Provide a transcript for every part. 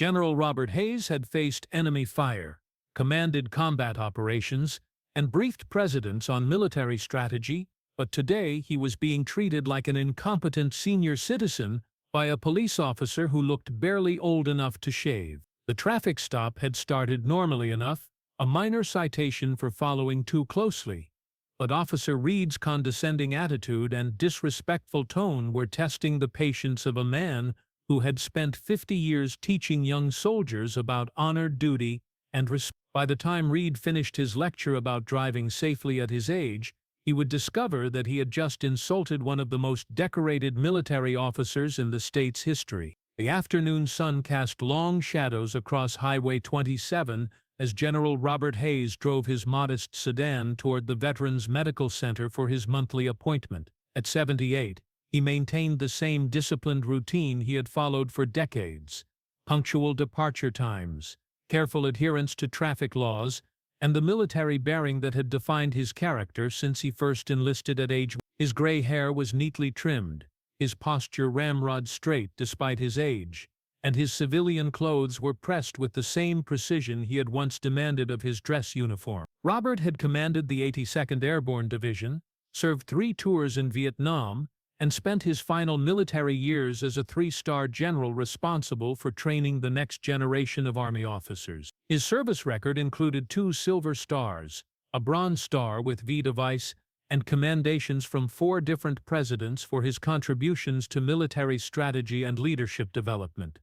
General Robert Hayes had faced enemy fire, commanded combat operations, and briefed presidents on military strategy, but today he was being treated like an incompetent senior citizen by a police officer who looked barely old enough to shave. The traffic stop had started normally enough, a minor citation for following too closely, but Officer Reid's condescending attitude and disrespectful tone were testing the patience of a man who had spent 50 years teaching young soldiers about honor, duty, and respect. By the time Reid finished his lecture about driving safely at his age, he would discover that he had just insulted one of the most decorated military officers in the state's history. The afternoon sun cast long shadows across Highway 27 as General Robert Hayes drove his modest sedan toward the Veterans Medical Center for his monthly appointment. At 78, he maintained the same disciplined routine he had followed for decades: punctual departure times, careful adherence to traffic laws, and the military bearing that had defined his character since he first enlisted at age 1. His gray hair was neatly trimmed, his posture ramrod straight despite his age, and his civilian clothes were pressed with the same precision he had once demanded of his dress uniform. Robert had commanded the 82nd Airborne Division, served 3 tours in Vietnam, and spent his final military years as a 3-star general responsible for training the next generation of Army officers. His service record included 2 Silver Stars, a Bronze Star with V device, and commendations from 4 different presidents for his contributions to military strategy and leadership development.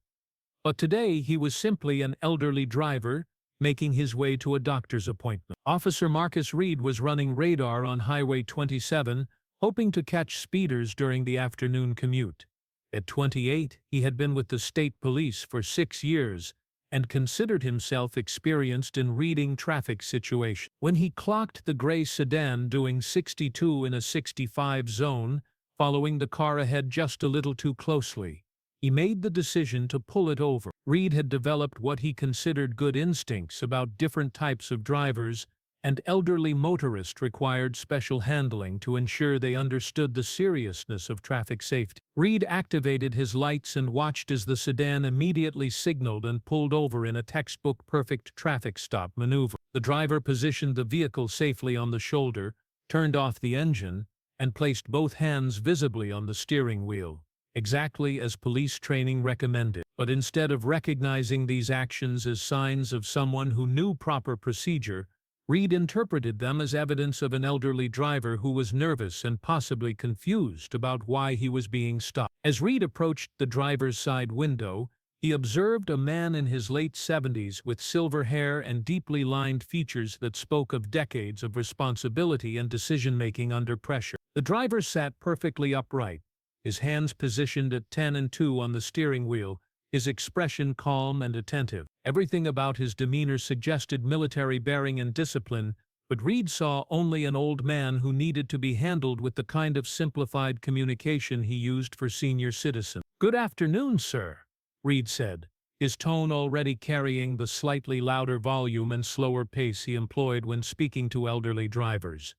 But today he was simply an elderly driver making his way to a doctor's appointment. Officer Marcus Reid was running radar on Highway 27, hoping to catch speeders during the afternoon commute. At 28, he had been with the state police for 6 years and considered himself experienced in reading traffic situations. When he clocked the gray sedan doing 62 in a 65 zone, following the car ahead just a little too closely, he made the decision to pull it over. Reid had developed what he considered good instincts about different types of drivers, and elderly motorists required special handling to ensure they understood the seriousness of traffic safety. Reid activated his lights and watched as the sedan immediately signaled and pulled over in a textbook perfect traffic stop maneuver. The driver positioned the vehicle safely on the shoulder, turned off the engine, and placed both hands visibly on the steering wheel, exactly as police training recommended. But instead of recognizing these actions as signs of someone who knew proper procedure, Reid interpreted them as evidence of an elderly driver who was nervous and possibly confused about why he was being stopped. As Reid approached the driver's side window, he observed a man in his late 70s with silver hair and deeply lined features that spoke of decades of responsibility and decision-making under pressure. The driver sat perfectly upright, his hands positioned at 10 and 2 on the steering wheel, his expression calm and attentive. Everything about his demeanor suggested military bearing and discipline, but Reid saw only an old man who needed to be handled with the kind of simplified communication he used for senior citizens. "Good afternoon, sir," Reid said, his tone already carrying the slightly louder volume and slower pace he employed when speaking to elderly drivers.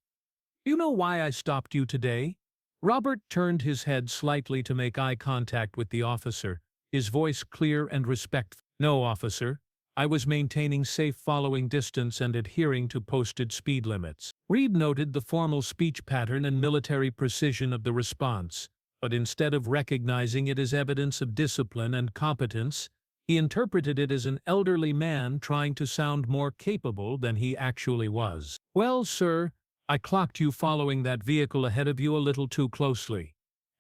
"Do you know why I stopped you today?" Robert turned his head slightly to make eye contact with the officer, his voice clear and respectful. "No, officer. I was maintaining safe following distance and adhering to posted speed limits." Reid noted the formal speech pattern and military precision of the response, but instead of recognizing it as evidence of discipline and competence, he interpreted it as an elderly man trying to sound more capable than he actually was. "Well, sir, I clocked you following that vehicle ahead of you a little too closely.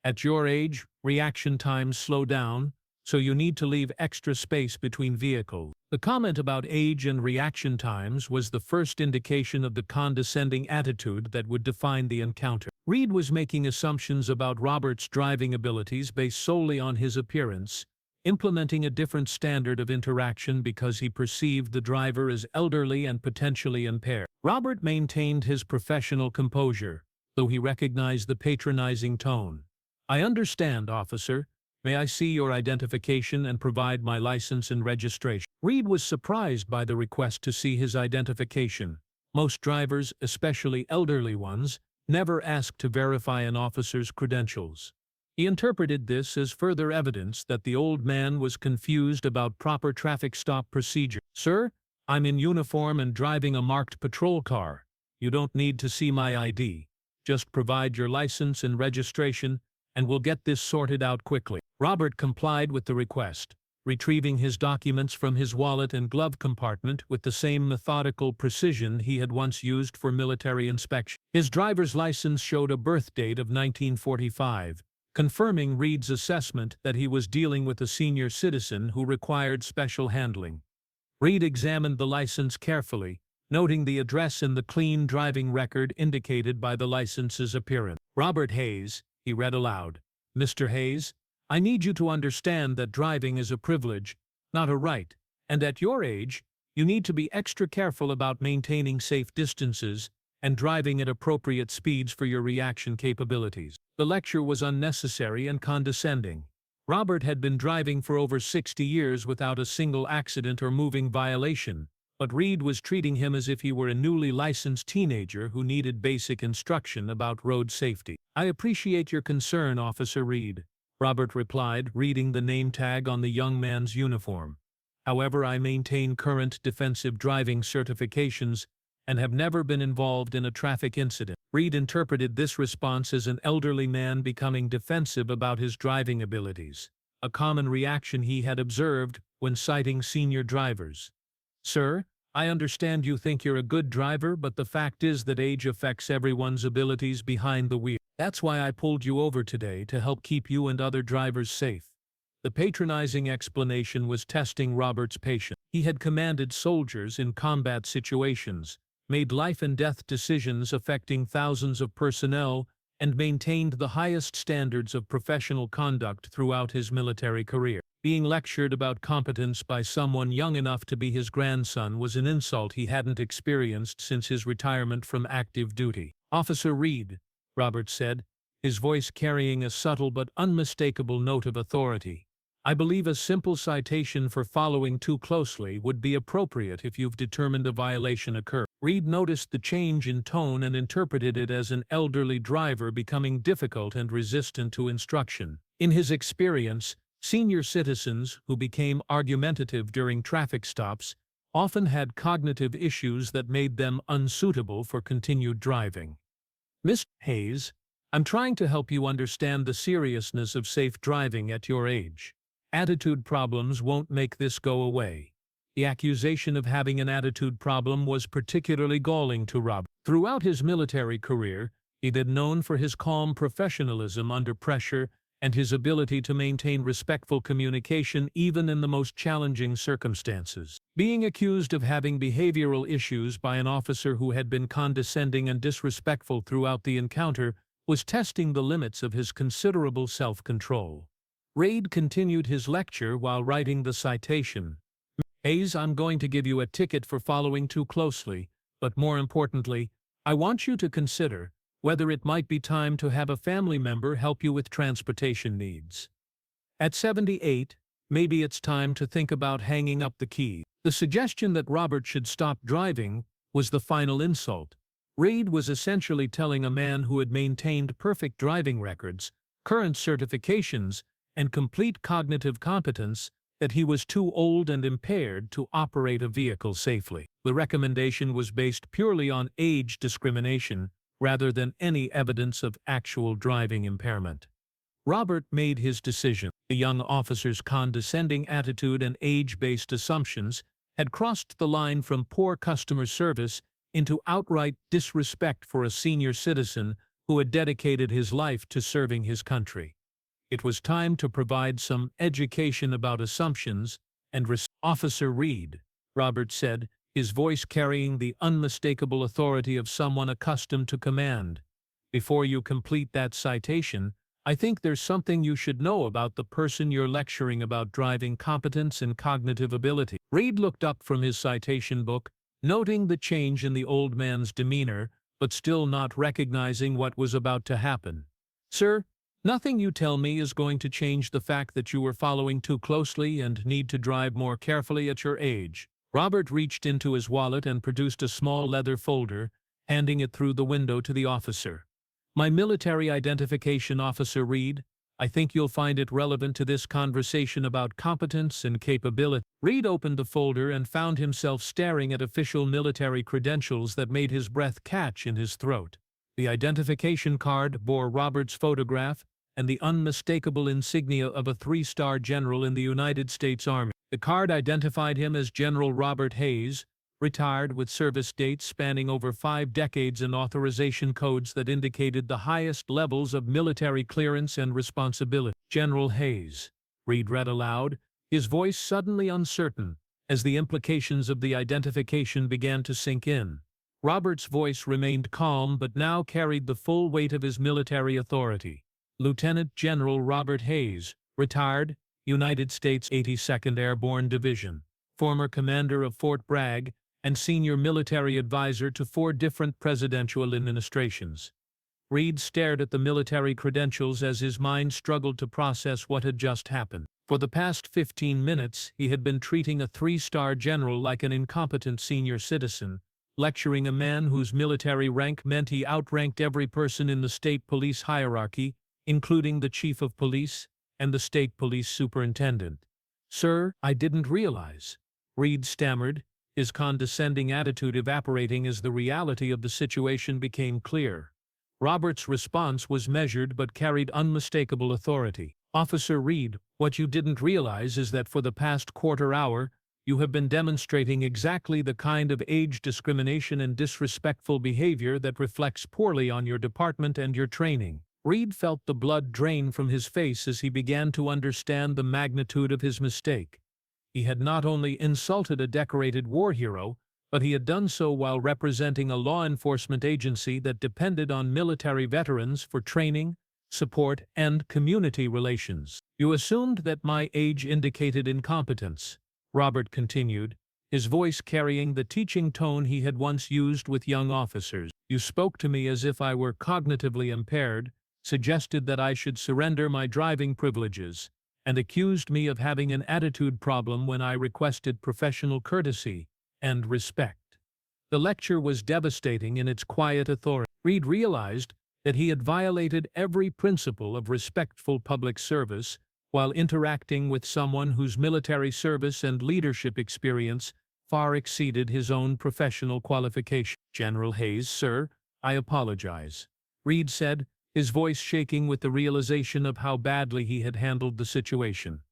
At your age, reaction times slow down, so you need to leave extra space between vehicles." The comment about age and reaction times was the first indication of the condescending attitude that would define the encounter. Reid was making assumptions about Robert's driving abilities based solely on his appearance, implementing a different standard of interaction because he perceived the driver as elderly and potentially impaired. Robert maintained his professional composure, though he recognized the patronizing tone. "I understand, officer. May I see your identification and provide my license and registration?" Reid was surprised by the request to see his identification. Most drivers, especially elderly ones, never ask to verify an officer's credentials. He interpreted this as further evidence that the old man was confused about proper traffic stop procedure. "Sir, I'm in uniform and driving a marked patrol car. You don't need to see my ID. Just provide your license and registration, and we'll get this sorted out quickly." Robert complied with the request, retrieving his documents from his wallet and glove compartment with the same methodical precision he had once used for military inspection. His driver's license showed a birth date of 1945, confirming Reid's assessment that he was dealing with a senior citizen who required special handling. Reid examined the license carefully, noting the address in the clean driving record indicated by the license's appearance. "Robert Hayes," he read aloud. "Mr. Hayes, I need you to understand that driving is a privilege, not a right, and at your age, you need to be extra careful about maintaining safe distances and driving at appropriate speeds for your reaction capabilities." The lecture was unnecessary and condescending. Robert had been driving for over 60 years without a single accident or moving violation, but Reid was treating him as if he were a newly licensed teenager who needed basic instruction about road safety. "I appreciate your concern, Officer Reid," Robert replied, reading the name tag on the young man's uniform. "However, I maintain current defensive driving certifications and have never been involved in a traffic incident." Reid interpreted this response as an elderly man becoming defensive about his driving abilities, a common reaction he had observed when citing senior drivers. "Sir, I understand you think you're a good driver, but the fact is that age affects everyone's abilities behind the wheel. That's why I pulled you over today, to help keep you and other drivers safe." The patronizing explanation was testing Robert's patience. He had commanded soldiers in combat situations, made life-and-death decisions affecting thousands of personnel, and maintained the highest standards of professional conduct throughout his military career. Being lectured about competence by someone young enough to be his grandson was an insult he hadn't experienced since his retirement from active duty. "Officer Reid," Robert said, his voice carrying a subtle but unmistakable note of authority, "I believe a simple citation for following too closely would be appropriate if you've determined a violation occurred." Reid noticed the change in tone and interpreted it as an elderly driver becoming difficult and resistant to instruction. In his experience, senior citizens who became argumentative during traffic stops often had cognitive issues that made them unsuitable for continued driving. "Mr. Hayes, I'm trying to help you understand the seriousness of safe driving at your age. Attitude problems won't make this go away." The accusation of having an attitude problem was particularly galling to Robert. Throughout his military career, he'd been known for his calm professionalism under pressure and his ability to maintain respectful communication even in the most challenging circumstances. Being accused of having behavioral issues by an officer who had been condescending and disrespectful throughout the encounter was testing the limits of his considerable self-control. Reid continued his lecture while writing the citation. "Hayes, I'm going to give you a ticket for following too closely, but more importantly, I want you to consider whether it might be time to have a family member help you with transportation needs. At 78, maybe it's time to think about hanging up the key." The suggestion that Robert should stop driving was the final insult. Reid was essentially telling a man who had maintained perfect driving records, current certifications, and complete cognitive competence that he was too old and impaired to operate a vehicle safely. The recommendation was based purely on age discrimination rather than any evidence of actual driving impairment. Robert made his decision. The young officer's condescending attitude and age-based assumptions had crossed the line from poor customer service into outright disrespect for a senior citizen who had dedicated his life to serving his country. It was time to provide some education about assumptions and "Officer Reid," Robert said, his voice carrying the unmistakable authority of someone accustomed to command. "Before you complete that citation, I think there's something you should know about the person you're lecturing about driving competence and cognitive ability." Reid looked up from his citation book, noting the change in the old man's demeanor, but still not recognizing what was about to happen. "Sir, nothing you tell me is going to change the fact that you were following too closely and need to drive more carefully at your age." Robert reached into his wallet and produced a small leather folder, handing it through the window to the officer. "My military identification, Officer Reid. I think you'll find it relevant to this conversation about competence and capability. Reid opened the folder and found himself staring at official military credentials that made his breath catch in his throat. The identification card bore Robert's photograph and the unmistakable insignia of a three-star general in the United States Army. The card identified him as General Robert Hayes, retired with service dates spanning over 5 decades and authorization codes that indicated the highest levels of military clearance and responsibility. General Hayes, Reid read aloud, his voice suddenly uncertain, as the implications of the identification began to sink in. Robert's voice remained calm but now carried the full weight of his military authority. Lieutenant General Robert Hayes, retired, United States 82nd Airborne Division, former commander of Fort Bragg, and senior military advisor to 4 different presidential administrations. Reid stared at the military credentials as his mind struggled to process what had just happened. For the past 15 minutes, he had been treating a 3-star general like an incompetent senior citizen, lecturing a man whose military rank meant he outranked every person in the state police hierarchy, including the chief of police and the state police superintendent. "Sir, I didn't realize," Reid stammered, his condescending attitude evaporating as the reality of the situation became clear. Robert's response was measured but carried unmistakable authority. "Officer Reid, what you didn't realize is that for the past quarter hour, you have been demonstrating exactly the kind of age discrimination and disrespectful behavior that reflects poorly on your department and your training." Reid felt the blood drain from his face as he began to understand the magnitude of his mistake. He had not only insulted a decorated war hero, but he had done so while representing a law enforcement agency that depended on military veterans for training, support, and community relations. "You assumed that my age indicated incompetence," Robert continued, his voice carrying the teaching tone he had once used with young officers. "You spoke to me as if I were cognitively impaired, suggested that I should surrender my driving privileges, and accused me of having an attitude problem when I requested professional courtesy and respect." The lecture was devastating in its quiet authority. Reid realized that he had violated every principle of respectful public service while interacting with someone whose military service and leadership experience far exceeded his own professional qualifications. "General Hayes, sir, I apologize," Reid said, his voice shaking with the realization of how badly he had handled the situation.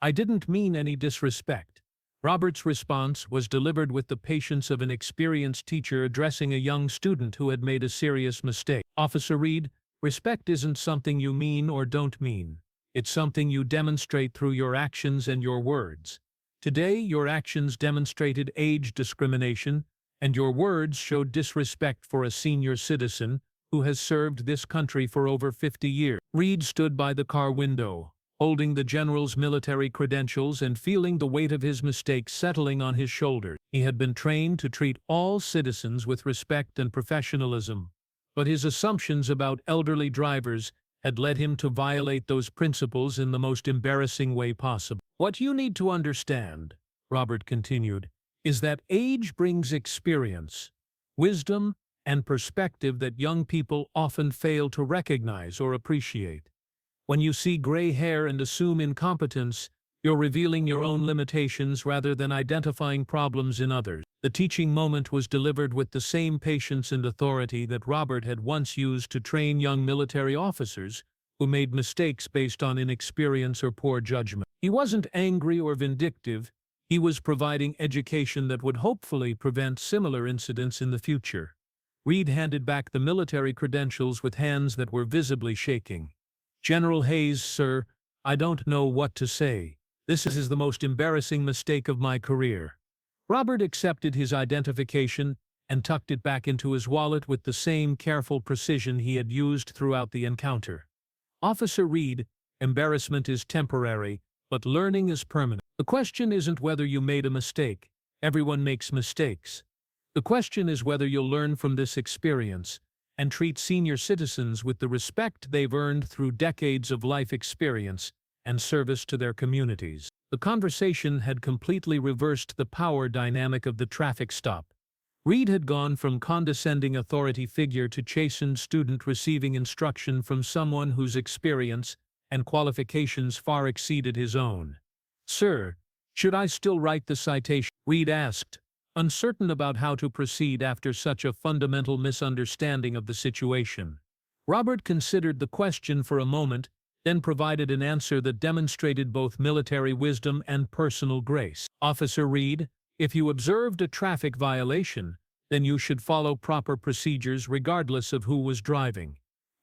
"I didn't mean any disrespect." Robert's response was delivered with the patience of an experienced teacher addressing a young student who had made a serious mistake. "Officer Reid, respect isn't something you mean or don't mean. It's something you demonstrate through your actions and your words. Today, your actions demonstrated age discrimination, and your words showed disrespect for a senior citizen who has served this country for over 50 years. Reid stood by the car window, holding the general's military credentials and feeling the weight of his mistake settling on his shoulders. He had been trained to treat all citizens with respect and professionalism, but his assumptions about elderly drivers had led him to violate those principles in the most embarrassing way possible. "What you need to understand," Robert continued, "is that age brings experience, wisdom, and perspective that young people often fail to recognize or appreciate. When you see gray hair and assume incompetence, you're revealing your own limitations rather than identifying problems in others." The teaching moment was delivered with the same patience and authority that Robert had once used to train young military officers who made mistakes based on inexperience or poor judgment. He wasn't angry or vindictive. He was providing education that would hopefully prevent similar incidents in the future. Reid handed back the military credentials with hands that were visibly shaking. "General Hayes, sir, I don't know what to say. This is the most embarrassing mistake of my career." Robert accepted his identification and tucked it back into his wallet with the same careful precision he had used throughout the encounter. "Officer Reid, embarrassment is temporary, but learning is permanent. The question isn't whether you made a mistake. Everyone makes mistakes. The question is whether you'll learn from this experience and treat senior citizens with the respect they've earned through decades of life experience and service to their communities." The conversation had completely reversed the power dynamic of the traffic stop. Reid had gone from condescending authority figure to chastened student receiving instruction from someone whose experience and qualifications far exceeded his own. "Sir, should I still write the citation?" Reid asked, uncertain about how to proceed after such a fundamental misunderstanding of the situation. Robert considered the question for a moment, then provided an answer that demonstrated both military wisdom and personal grace. "Officer Reid, if you observed a traffic violation, then you should follow proper procedures regardless of who was driving.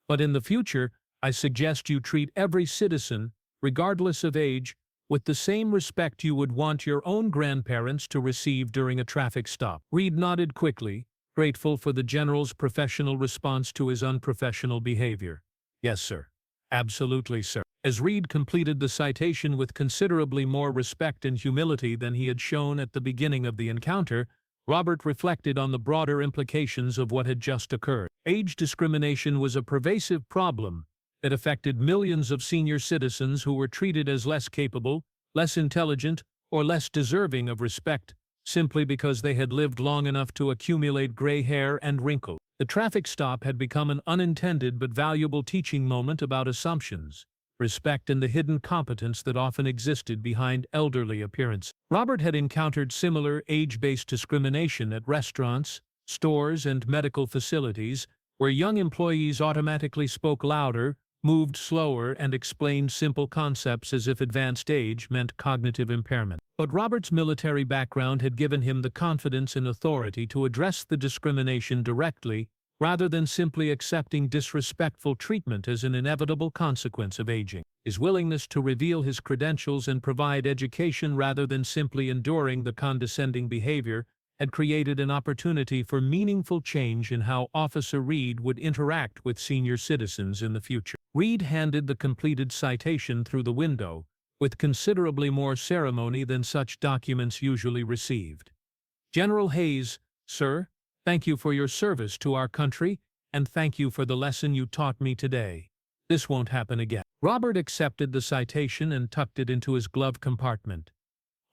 But in the future, I suggest you treat every citizen, regardless of age, with the same respect you would want your own grandparents to receive during a traffic stop." Reid nodded quickly, grateful for the general's professional response to his unprofessional behavior. "Yes, sir. Absolutely, sir." As Reid completed the citation with considerably more respect and humility than he had shown at the beginning of the encounter, Robert reflected on the broader implications of what had just occurred. Age discrimination was a pervasive problem that affected millions of senior citizens who were treated as less capable, less intelligent, or less deserving of respect, simply because they had lived long enough to accumulate gray hair and wrinkles. The traffic stop had become an unintended but valuable teaching moment about assumptions, respect, and the hidden competence that often existed behind elderly appearance. Robert had encountered similar age-based discrimination at restaurants, stores, and medical facilities, where young employees automatically spoke louder, moved slower, and explained simple concepts as if advanced age meant cognitive impairment. But Robert's military background had given him the confidence and authority to address the discrimination directly, rather than simply accepting disrespectful treatment as an inevitable consequence of aging. His willingness to reveal his credentials and provide education rather than simply enduring the condescending behavior had created an opportunity for meaningful change in how Officer Reid would interact with senior citizens in the future. Reid handed the completed citation through the window, with considerably more ceremony than such documents usually received. "General Hayes, sir, thank you for your service to our country, and thank you for the lesson you taught me today. This won't happen again." Robert accepted the citation and tucked it into his glove compartment.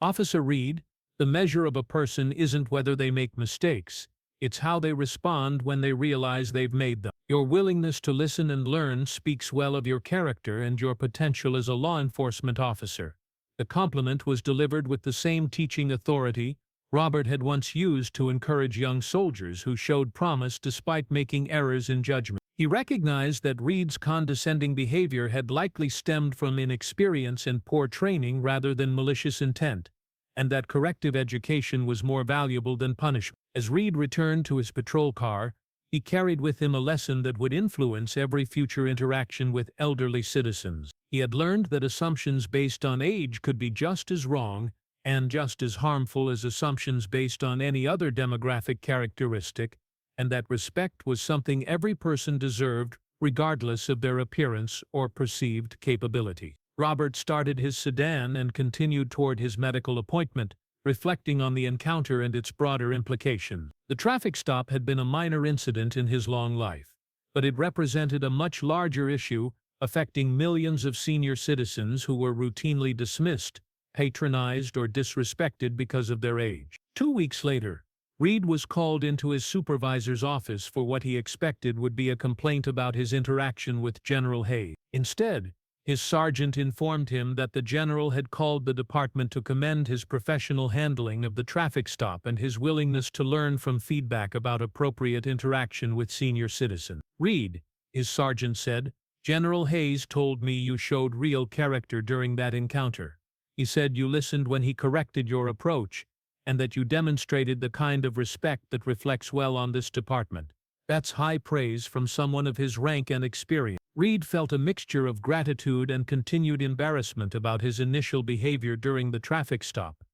"Officer Reid, the measure of a person isn't whether they make mistakes, it's how they respond when they realize they've made them. Your willingness to listen and learn speaks well of your character and your potential as a law enforcement officer." The compliment was delivered with the same teaching authority Robert had once used to encourage young soldiers who showed promise despite making errors in judgment. He recognized that Reid's condescending behavior had likely stemmed from inexperience and poor training rather than malicious intent, and that corrective education was more valuable than punishment. As Reid returned to his patrol car, he carried with him a lesson that would influence every future interaction with elderly citizens. He had learned that assumptions based on age could be just as wrong and just as harmful as assumptions based on any other demographic characteristic, and that respect was something every person deserved regardless of their appearance or perceived capability. Robert started his sedan and continued toward his medical appointment, reflecting on the encounter and its broader implications. The traffic stop had been a minor incident in his long life, but it represented a much larger issue affecting millions of senior citizens who were routinely dismissed, patronized, or disrespected because of their age. 2 weeks later, Reid was called into his supervisor's office for what he expected would be a complaint about his interaction with General Hayes. Instead, his sergeant informed him that the general had called the department to commend his professional handling of the traffic stop and his willingness to learn from feedback about appropriate interaction with senior citizens. "Reid," his sergeant said, "General Hayes told me you showed real character during that encounter. He said you listened when he corrected your approach, and that you demonstrated the kind of respect that reflects well on this department. That's high praise from someone of his rank and experience." Reid felt a mixture of gratitude and continued embarrassment about his initial behavior during the traffic stop.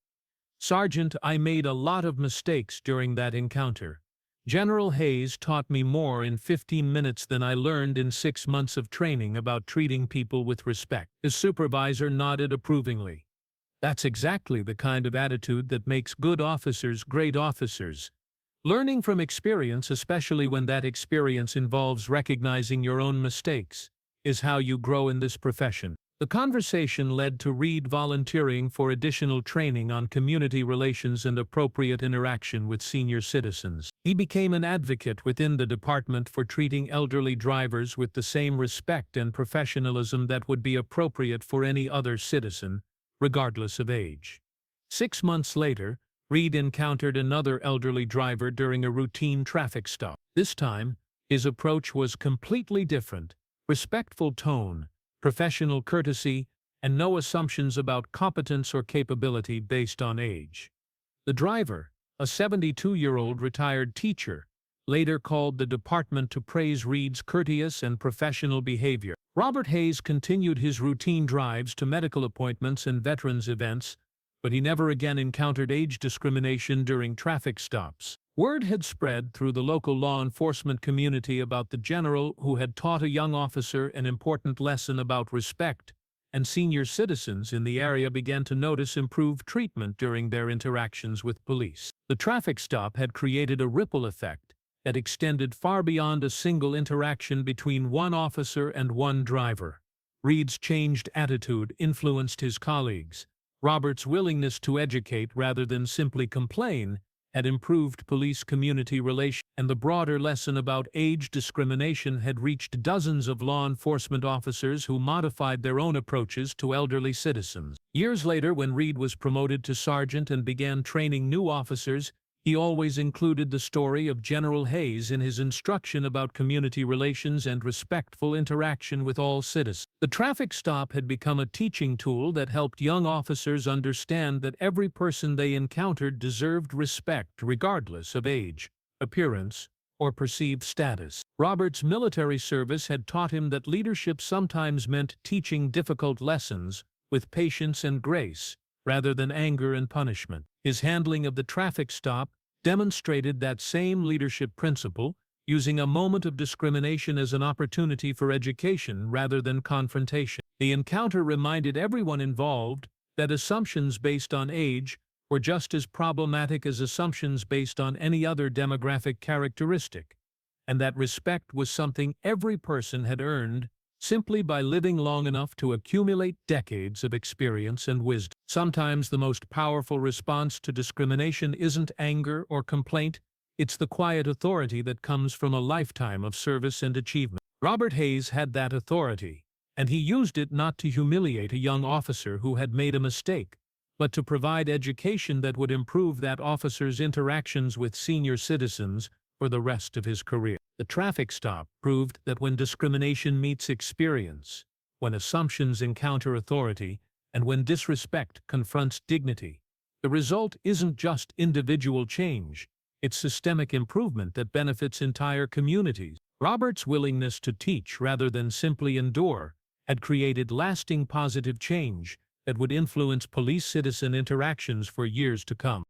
"Sergeant, I made a lot of mistakes during that encounter. General Hayes taught me more in 15 minutes than I learned in 6 months of training about treating people with respect." His supervisor nodded approvingly. "That's exactly the kind of attitude that makes good officers great officers. Learning from experience, especially when that experience involves recognizing your own mistakes, is how you grow in this profession." The conversation led to Reid volunteering for additional training on community relations and appropriate interaction with senior citizens. He became an advocate within the department for treating elderly drivers with the same respect and professionalism that would be appropriate for any other citizen, regardless of age. 6 months later, Reid encountered another elderly driver during a routine traffic stop. This time, his approach was completely different: respectful tone, professional courtesy, and no assumptions about competence or capability based on age. The driver, a 72-year-old retired teacher, later called the department to praise Reid's courteous and professional behavior. Robert Hayes continued his routine drives to medical appointments and veterans events, but he never again encountered age discrimination during traffic stops. Word had spread through the local law enforcement community about the general who had taught a young officer an important lesson about respect, and senior citizens in the area began to notice improved treatment during their interactions with police. The traffic stop had created a ripple effect that extended far beyond a single interaction between one officer and one driver. Reid's changed attitude influenced his colleagues. Robert's willingness to educate rather than simply complain had improved police-community relations, and the broader lesson about age discrimination had reached dozens of law enforcement officers who modified their own approaches to elderly citizens. Years later, when Reid was promoted to sergeant and began training new officers, he always included the story of General Hayes in his instruction about community relations and respectful interaction with all citizens. The traffic stop had become a teaching tool that helped young officers understand that every person they encountered deserved respect regardless of age, appearance, or perceived status. Robert's military service had taught him that leadership sometimes meant teaching difficult lessons with patience and grace, rather than anger and punishment. His handling of the traffic stop demonstrated that same leadership principle, using a moment of discrimination as an opportunity for education rather than confrontation. The encounter reminded everyone involved that assumptions based on age were just as problematic as assumptions based on any other demographic characteristic, and that respect was something every person had earned simply by living long enough to accumulate decades of experience and wisdom. Sometimes the most powerful response to discrimination isn't anger or complaint, it's the quiet authority that comes from a lifetime of service and achievement. Robert Hayes had that authority, and he used it not to humiliate a young officer who had made a mistake, but to provide education that would improve that officer's interactions with senior citizens for the rest of his career. The traffic stop proved that when discrimination meets experience, when assumptions encounter authority, and when disrespect confronts dignity, the result isn't just individual change, it's systemic improvement that benefits entire communities. Robert's willingness to teach rather than simply endure had created lasting positive change that would influence police-citizen interactions for years to come.